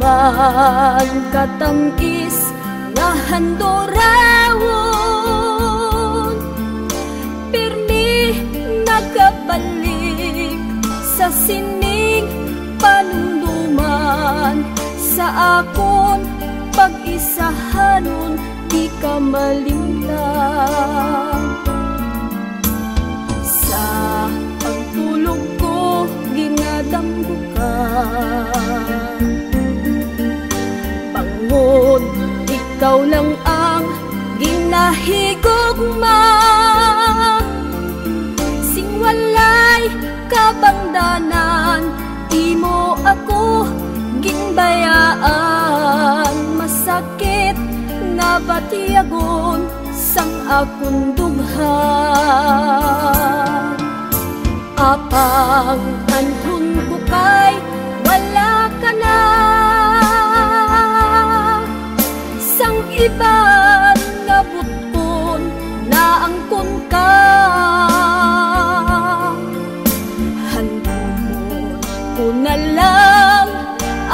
Daghan katamis nga handorawon, pirmi nagabalik sa sining panumduman. Sa akon pag-isahanon di ka malintang. Sa pagtulog ko ginadamgo ka, bangon ikaw lang ang ginahigugma. Sing walay kabangdanan, imo ako ginbayaan. Masakit nga batiyagon sang akong dughan. Apang anhon ko kay wala ka na, sang iban nga butkon na angkon ka. Handumon ko na lang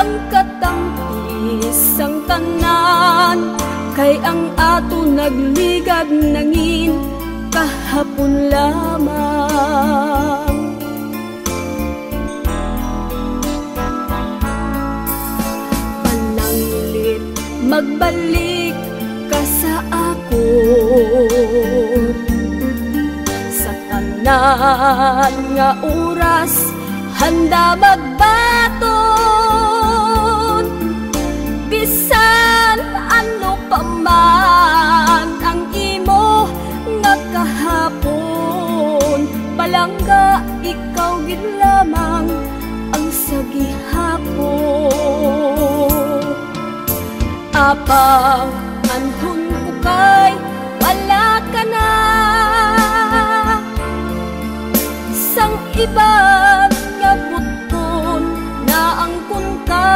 ang katamis sang tanan, kay ang ato nagligad nangin kahapon lamang. Mananglit magbalik ka sa ako, sa tanan nga oras handa magbaton. Bisan ano pa man ang imo nga kahapon, palangga ikaw gid lamang ang sagihapon. Apang anhon ko kay wala ka na, sang iban nga buton na angkon ka.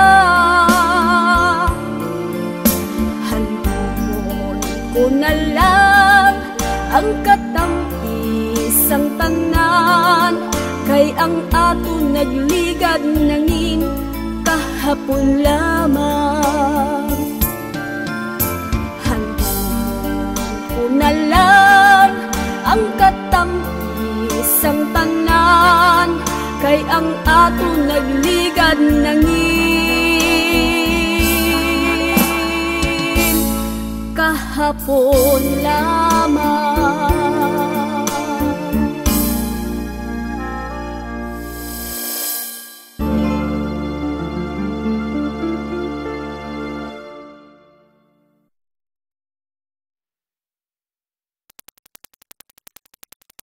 Handumon ko na lang ang katamis ang tanan, kay ang ato nagligad nangin kahapon lamang. Handumon ko na lang ang katamis ang tanan, kay ang ato nagligad nangin kahapon lamang.